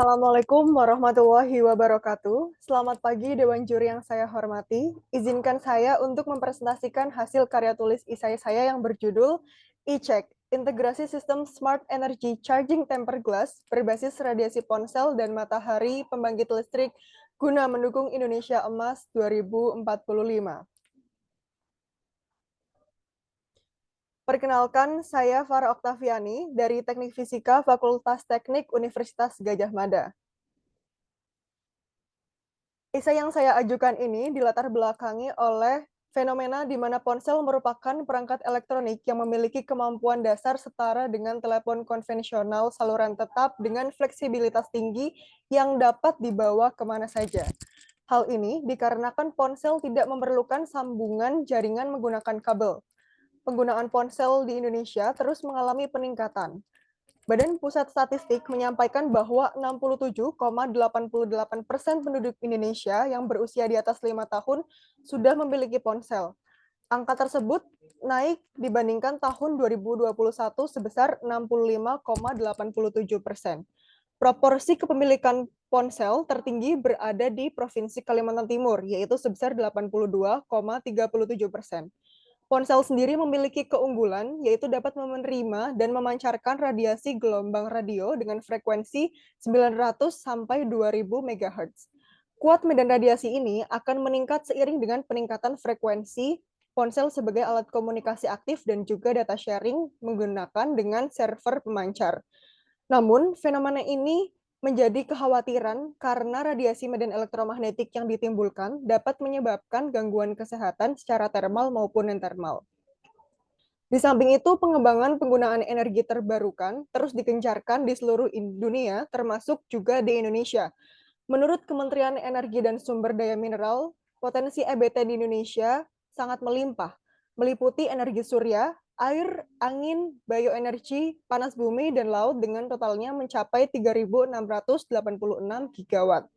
Assalamualaikum warahmatullahi wabarakatuh. Selamat pagi Dewan Juri yang saya hormati. Izinkan saya untuk mempresentasikan hasil karya tulis esai saya yang berjudul E-Check, Integrasi Sistem Smart Energy Charging Tempered Glass berbasis radiasi ponsel dan matahari pembangkit listrik guna mendukung Indonesia Emas 2045. Perkenalkan, saya Farah Oktaviani dari Teknik Fisika Fakultas Teknik Universitas Gadjah Mada. Esai yang saya ajukan ini dilatar belakangi oleh fenomena di mana ponsel merupakan perangkat elektronik yang memiliki kemampuan dasar setara dengan telepon konvensional saluran tetap dengan fleksibilitas tinggi yang dapat dibawa kemana saja. Hal ini dikarenakan ponsel tidak memerlukan sambungan jaringan menggunakan kabel. Penggunaan ponsel di Indonesia terus mengalami peningkatan. Badan Pusat Statistik menyampaikan bahwa 67,88% penduduk Indonesia yang berusia di atas 5 tahun sudah memiliki ponsel. Angka tersebut naik dibandingkan tahun 2021 sebesar 65,87%. Proporsi kepemilikan ponsel tertinggi berada di Provinsi Kalimantan Timur, yaitu sebesar 82,37%. Ponsel sendiri memiliki keunggulan, yaitu dapat menerima dan memancarkan radiasi gelombang radio dengan frekuensi 900 sampai 2000 MHz. Kuat medan radiasi ini akan meningkat seiring dengan peningkatan frekuensi ponsel sebagai alat komunikasi aktif dan juga data sharing menggunakan dengan server pemancar. Namun, fenomena ini menjadi kekhawatiran karena radiasi medan elektromagnetik yang ditimbulkan dapat menyebabkan gangguan kesehatan secara termal maupun non-termal. Di samping itu, pengembangan penggunaan energi terbarukan terus digencarkan di seluruh dunia, termasuk juga di Indonesia. Menurut Kementerian Energi dan Sumber Daya Mineral, potensi EBT di Indonesia sangat melimpah, meliputi energi surya, air, angin, bioenergi, panas bumi, dan laut dengan totalnya mencapai 3.686 gigawatt.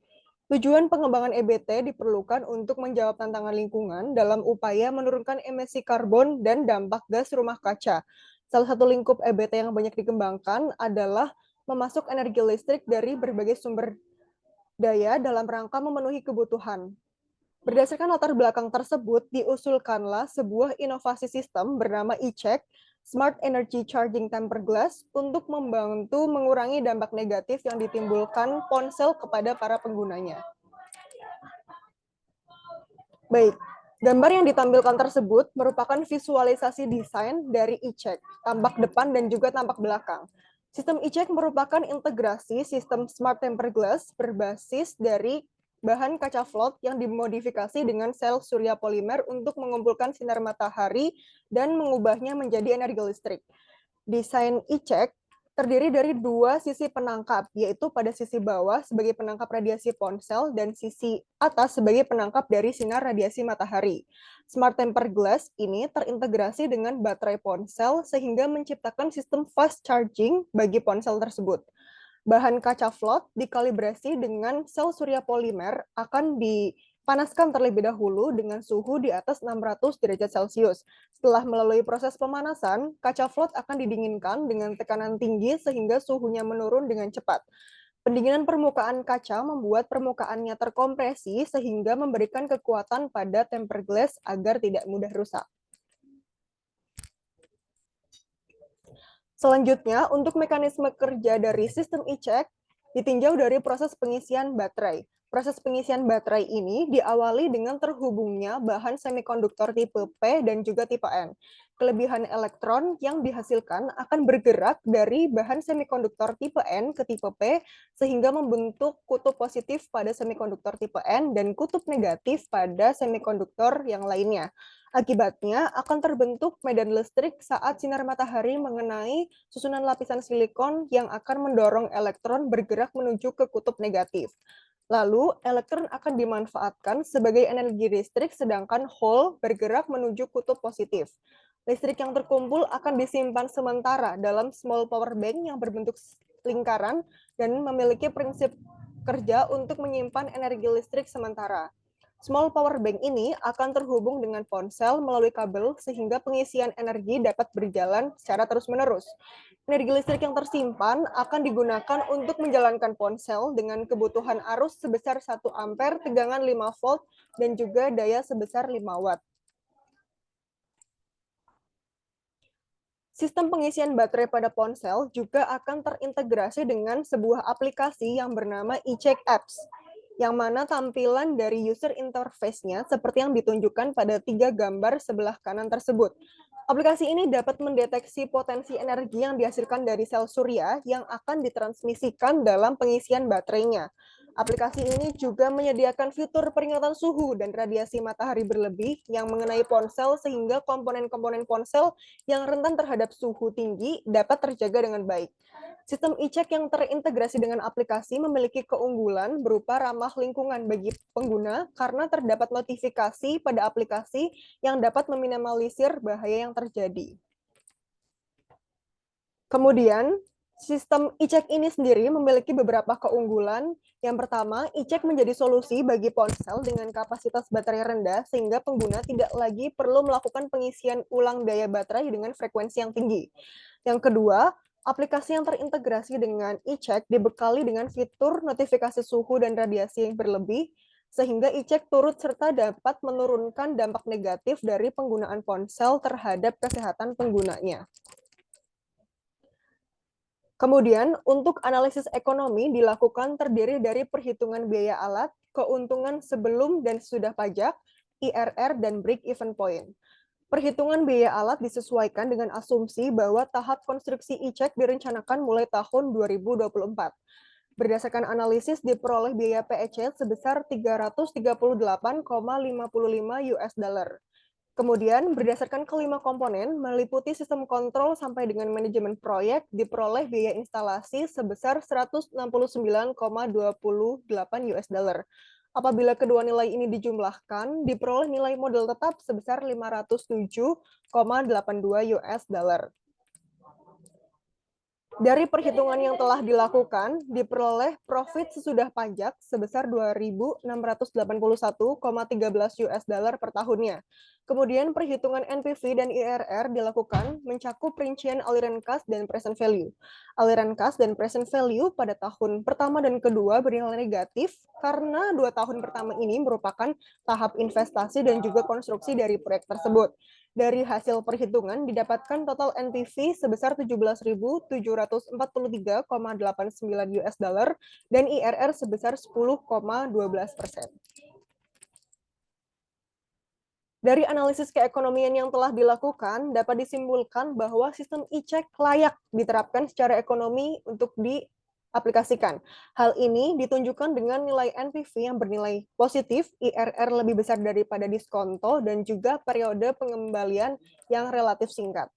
Tujuan pengembangan EBT diperlukan untuk menjawab tantangan lingkungan dalam upaya menurunkan emisi karbon dan dampak gas rumah kaca. Salah satu lingkup EBT yang banyak dikembangkan adalah memasuk energi listrik dari berbagai sumber daya dalam rangka memenuhi kebutuhan. Berdasarkan latar belakang tersebut, diusulkanlah sebuah inovasi sistem bernama E-Check, Smart Energy Charging Tempered Glass, untuk membantu mengurangi dampak negatif yang ditimbulkan ponsel kepada para penggunanya. Baik, gambar yang ditampilkan tersebut merupakan visualisasi desain dari E-Check, tampak depan dan juga tampak belakang. Sistem E-Check merupakan integrasi sistem Smart Tempered Glass berbasis dari bahan kaca float yang dimodifikasi dengan sel surya polimer untuk mengumpulkan sinar matahari dan mengubahnya menjadi energi listrik. Desain E-Check terdiri dari dua sisi penangkap, yaitu pada sisi bawah sebagai penangkap radiasi ponsel dan sisi atas sebagai penangkap dari sinar radiasi matahari. Smart Tempered Glass ini terintegrasi dengan baterai ponsel sehingga menciptakan sistem fast charging bagi ponsel tersebut. Bahan kaca float dikalibrasi dengan sel surya polimer akan dipanaskan terlebih dahulu dengan suhu di atas 600 derajat Celcius. Setelah melalui proses pemanasan, kaca float akan didinginkan dengan tekanan tinggi sehingga suhunya menurun dengan cepat. Pendinginan permukaan kaca membuat permukaannya terkompresi sehingga memberikan kekuatan pada tempered glass agar tidak mudah rusak. Selanjutnya, untuk mekanisme kerja dari sistem E-Check, ditinjau dari proses pengisian baterai. Proses pengisian baterai ini diawali dengan terhubungnya bahan semikonduktor tipe P dan juga tipe N. Kelebihan elektron yang dihasilkan akan bergerak dari bahan semikonduktor tipe N ke tipe P sehingga membentuk kutub positif pada semikonduktor tipe N dan kutub negatif pada semikonduktor yang lainnya. Akibatnya akan terbentuk medan listrik saat sinar matahari mengenai susunan lapisan silikon yang akan mendorong elektron bergerak menuju ke kutub negatif. Lalu, elektron akan dimanfaatkan sebagai energi listrik sedangkan hole bergerak menuju kutub positif. Listrik yang terkumpul akan disimpan sementara dalam small power bank yang berbentuk lingkaran dan memiliki prinsip kerja untuk menyimpan energi listrik sementara. Small power bank ini akan terhubung dengan ponsel melalui kabel sehingga pengisian energi dapat berjalan secara terus-menerus. Energi listrik yang tersimpan akan digunakan untuk menjalankan ponsel dengan kebutuhan arus sebesar 1 ampere, tegangan 5 volt, dan juga daya sebesar 5 watt. Sistem pengisian baterai pada ponsel juga akan terintegrasi dengan sebuah aplikasi yang bernama eCheck Apps, yang mana tampilan dari user interface-nya seperti yang ditunjukkan pada 3 gambar sebelah kanan tersebut. Aplikasi ini dapat mendeteksi potensi energi yang dihasilkan dari sel surya yang akan ditransmisikan dalam pengisian baterainya. Aplikasi ini juga menyediakan fitur peringatan suhu dan radiasi matahari berlebih yang mengenai ponsel sehingga komponen-komponen ponsel yang rentan terhadap suhu tinggi dapat terjaga dengan baik. Sistem e-check yang terintegrasi dengan aplikasi memiliki keunggulan berupa ramah lingkungan bagi pengguna karena terdapat notifikasi pada aplikasi yang dapat meminimalisir bahaya yang terjadi. Kemudian, sistem e-check ini sendiri memiliki beberapa keunggulan. Yang pertama, e-check menjadi solusi bagi ponsel dengan kapasitas baterai rendah sehingga pengguna tidak lagi perlu melakukan pengisian ulang daya baterai dengan frekuensi yang tinggi. Yang kedua, aplikasi yang terintegrasi dengan e-check dibekali dengan fitur notifikasi suhu dan radiasi yang berlebih, sehingga e-check turut serta dapat menurunkan dampak negatif dari penggunaan ponsel terhadap kesehatan penggunanya. Kemudian, untuk analisis ekonomi dilakukan terdiri dari perhitungan biaya alat, keuntungan sebelum dan sesudah pajak, IRR, dan break-even point. Perhitungan biaya alat disesuaikan dengan asumsi bahwa tahap konstruksi e-check direncanakan mulai tahun 2024. Berdasarkan analisis diperoleh biaya PEC sebesar 338,55 US dollar. Kemudian, berdasarkan kelima komponen, meliputi sistem kontrol sampai dengan manajemen proyek, diperoleh biaya instalasi sebesar 169,28 US dollar. Apabila kedua nilai ini dijumlahkan, diperoleh nilai modal tetap sebesar 507,82 US dollar. Dari perhitungan yang telah dilakukan, diperoleh profit sesudah pajak sebesar 2.681,13 US dollar per tahunnya. Kemudian perhitungan NPV dan IRR dilakukan mencakup rincian aliran kas dan present value. Aliran kas dan present value pada tahun pertama dan kedua bernilai negatif karena 2 tahun pertama ini merupakan tahap investasi dan juga konstruksi dari proyek tersebut. Dari hasil perhitungan didapatkan total NPV sebesar 17.743,89 US dollar dan IRR sebesar 10,12%. Dari analisis keekonomian yang telah dilakukan, dapat disimpulkan bahwa sistem e-check layak diterapkan secara ekonomi untuk diaplikasikan. Hal ini ditunjukkan dengan nilai NPV yang bernilai positif, IRR lebih besar daripada diskonto, dan juga periode pengembalian yang relatif singkat.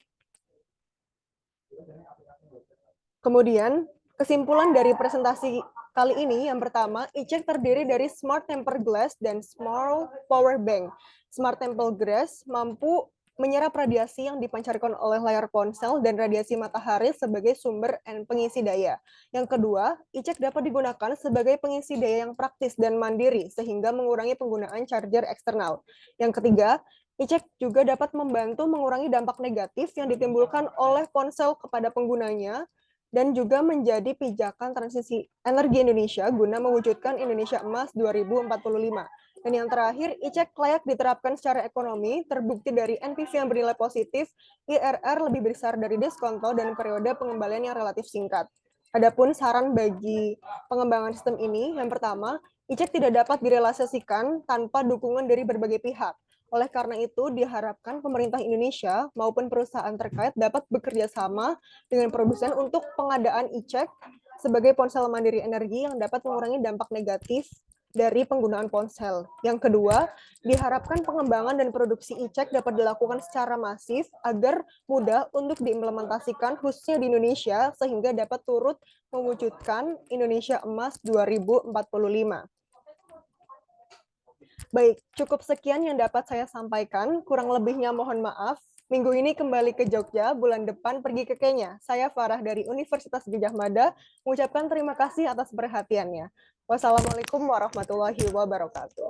Kemudian, kesimpulan dari presentasi kali ini, yang pertama, e-check terdiri dari Smart Tempered Glass dan Small Power Bank. Smart Tempered Glass mampu menyerap radiasi yang dipancarkan oleh layar ponsel dan radiasi matahari sebagai sumber pengisi daya. Yang kedua, e-check dapat digunakan sebagai pengisi daya yang praktis dan mandiri sehingga mengurangi penggunaan charger eksternal. Yang ketiga, e-check juga dapat membantu mengurangi dampak negatif yang ditimbulkan oleh ponsel kepada penggunanya dan juga menjadi pijakan transisi energi Indonesia guna mewujudkan Indonesia Emas 2045. Dan yang terakhir, e-check layak diterapkan secara ekonomi, terbukti dari NPV yang bernilai positif, IRR lebih besar dari diskonto, dan periode pengembalian yang relatif singkat. Adapun saran bagi pengembangan sistem ini, yang pertama, e-check tidak dapat direalisasikan tanpa dukungan dari berbagai pihak. Oleh karena itu, diharapkan pemerintah Indonesia maupun perusahaan terkait dapat bekerja sama dengan produsen untuk pengadaan e-check sebagai ponsel mandiri energi yang dapat mengurangi dampak negatif dari penggunaan ponsel. Yang kedua, diharapkan pengembangan dan produksi e-check dapat dilakukan secara masif agar mudah untuk diimplementasikan khususnya di Indonesia sehingga dapat turut mewujudkan Indonesia Emas 2045. Baik, cukup sekian yang dapat saya sampaikan. Kurang lebihnya mohon maaf. Minggu ini kembali ke Jogja, bulan depan pergi ke Kenya. Saya Farah dari Universitas Gadjah Mada, mengucapkan terima kasih atas perhatiannya. Wassalamualaikum warahmatullahi wabarakatuh.